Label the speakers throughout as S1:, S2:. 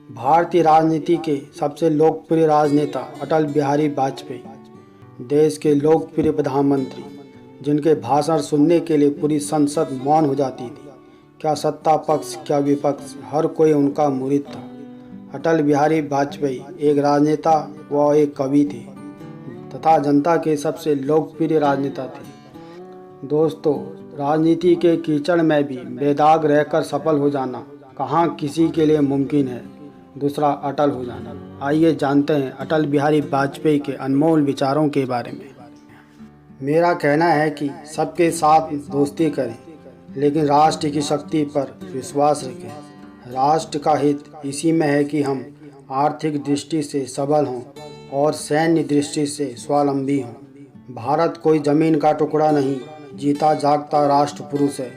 S1: भारतीय राजनीति के सबसे लोकप्रिय राजनेता अटल बिहारी वाजपेयी, देश के लोकप्रिय प्रधानमंत्री, जिनके भाषण सुनने के लिए पूरी संसद मौन हो जाती थी। क्या सत्ता पक्ष क्या विपक्ष, हर कोई उनका मुरीद था। अटल बिहारी वाजपेयी एक राजनेता व एक कवि थे तथा जनता के सबसे लोकप्रिय राजनेता थे। दोस्तों, राजनीति के कीचड़ में भी बेदाग रहकर सफल हो जाना कहाँ किसी के लिए मुमकिन है, दूसरा अटल हो जाना। आइए जानते हैं अटल बिहारी वाजपेयी के अनमोल विचारों के बारे में। मेरा कहना है कि सबके साथ दोस्ती करें, लेकिन राष्ट्र की शक्ति पर विश्वास रखें। राष्ट्र का हित इसी में है कि हम आर्थिक दृष्टि से सबल हों और सैन्य दृष्टि से स्वावलंबी हों। भारत कोई जमीन का टुकड़ा नहीं, जीता जागता राष्ट्र पुरुष है।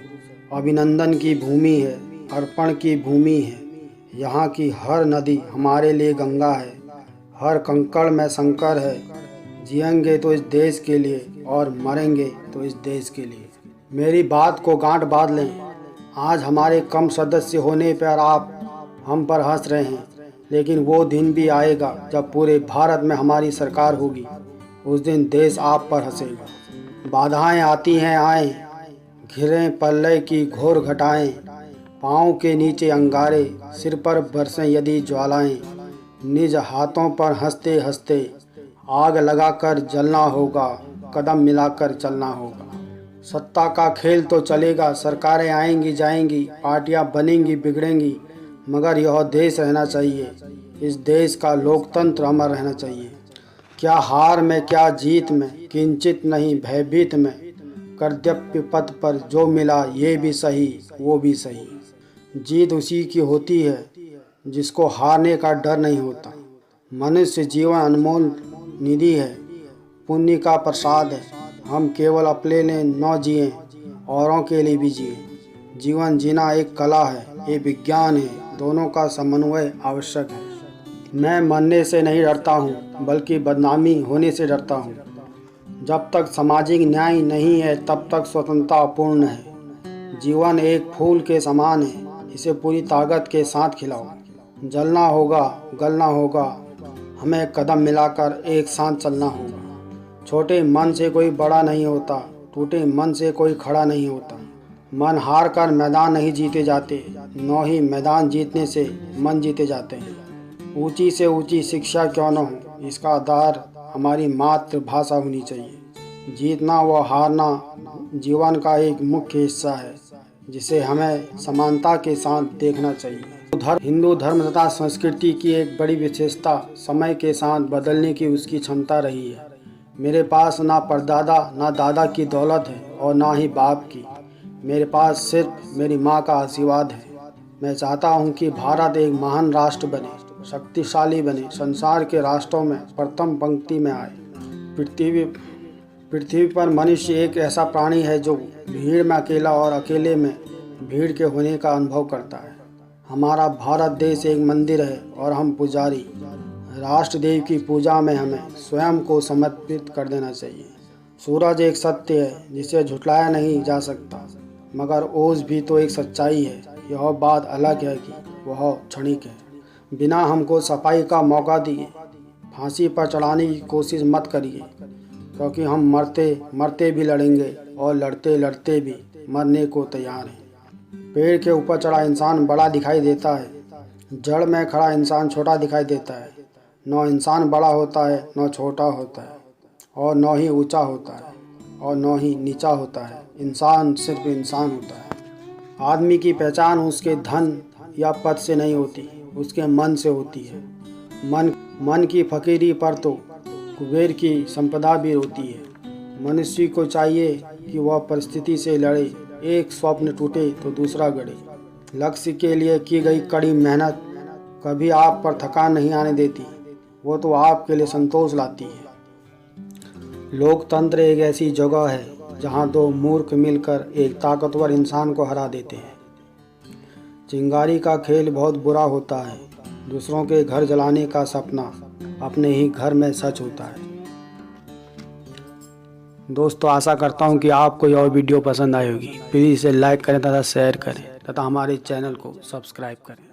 S1: अभिनंदन की भूमि है, अर्पण की भूमि है। यहाँ की हर नदी हमारे लिए गंगा है, हर कंकड़ में शंकर है। जिएंगे तो इस देश के लिए और मरेंगे तो इस देश के लिए। मेरी बात को गांठ बांध लें। आज हमारे कम सदस्य होने पर आप हम पर हंस रहे हैं, लेकिन वो दिन भी आएगा जब पूरे भारत में हमारी सरकार होगी। उस दिन देश आप पर हंसेगा। बाधाएं आती हैं आएं, घिरें प्रलय की घोर घटाएं। पाँव के नीचे अंगारे, सिर पर बरसें यदि ज्वालाएं। निज हाथों पर हंसते हंसते आग लगाकर जलना होगा, कदम मिलाकर चलना होगा। सत्ता का खेल तो चलेगा, सरकारें आएंगी जाएंगी, पार्टियां बनेंगी बिगड़ेंगी, मगर यह देश रहना चाहिए। इस देश का लोकतंत्र अमर रहना चाहिए। क्या हार में क्या जीत में, किंचित नहीं भयभीत में। कर्तव्य पथ पर जो मिला ये भी सही वो भी सही। जीत उसी की होती है जिसको हारने का डर नहीं होता। मनुष्य जीवन अनमोल निधि है, पुण्य का प्रसाद है। हम केवल अपने लिए न जिए, औरों के लिए भी जिए। जीवन जीना एक कला है, ये विज्ञान है, दोनों का समन्वय आवश्यक है। मैं मरने से नहीं डरता हूँ, बल्कि बदनामी होने से डरता हूँ। जब तक सामाजिक न्याय नहीं है तब तक स्वतंत्रता अपूर्ण है। जीवन एक फूल के समान है, इसे पूरी ताकत के साथ खिलाओ। जलना होगा, गलना होगा, हमें कदम मिलाकर एक साथ चलना होगा। छोटे मन से कोई बड़ा नहीं होता, टूटे मन से कोई खड़ा नहीं होता। मन हार कर मैदान नहीं जीते जाते, न ही मैदान जीतने से मन जीते जाते हैं। ऊंची से ऊंची शिक्षा क्यों न हो, इसका आधार हमारी मातृभाषा होनी चाहिए। जीतना व हारना जीवन का एक मुख्य हिस्सा है, जिसे हमें समानता के साथ देखना चाहिए। हिंदू धर्म तथा संस्कृति की एक बड़ी विशेषता समय के साथ बदलने की उसकी क्षमता रही है। मेरे पास ना परदादा ना दादा की दौलत है और ना ही बाप की। मेरे पास सिर्फ मेरी माँ का आशीर्वाद है। मैं चाहता हूँ कि भारत एक महान राष्ट्र बने, शक्तिशाली बने, संसार के राष्ट्रों में प्रथम पंक्ति में आए। पृथ्वी पर मनुष्य एक ऐसा प्राणी है जो भीड़ में अकेला और अकेले में भीड़ के होने का अनुभव करता है। हमारा भारत देश एक मंदिर है और हम पुजारी। राष्ट्रदेव की पूजा में हमें स्वयं को समर्पित कर देना चाहिए। सूरज एक सत्य है जिसे झुटलाया नहीं जा सकता, मगर ओस भी तो एक सच्चाई है। यह बात अलग है कि वह क्षणिक है। बिना हमको सफाई का मौका दिए फांसी पर चढ़ाने की कोशिश मत करिए, क्योंकि हम मरते मरते भी लड़ेंगे और लड़ते लड़ते भी मरने को तैयार हैं। पेड़ के ऊपर चढ़ा इंसान बड़ा दिखाई देता है, जड़ में खड़ा इंसान छोटा दिखाई देता है। न इंसान बड़ा होता है न छोटा होता है, और न ही ऊंचा होता है और न ही नीचा होता है। इंसान सिर्फ इंसान होता है। आदमी की पहचान उसके धन या पद से नहीं होती, उसके मन से होती है। मन की फकीरी पर तो कुबेर की संपदा भी होती है। मनुष्य को चाहिए कि वह परिस्थिति से लड़े, एक स्वप्न टूटे तो दूसरा गढ़े। लक्ष्य के लिए की गई कड़ी मेहनत कभी आप पर थकान नहीं आने देती, वो तो आपके लिए संतोष लाती है। लोकतंत्र एक ऐसी जगह है जहाँ दो मूर्ख मिलकर एक ताकतवर इंसान को हरा देते हैं। चिंगारी का खेल बहुत बुरा होता है, दूसरों के घर जलाने का सपना अपने ही घर में सच होता है। दोस्तों, आशा करता हूँ कि आपको यह वीडियो पसंद आई होगी। प्लीज़ इसे लाइक करें तथा शेयर करें तथा हमारे चैनल को सब्सक्राइब करें।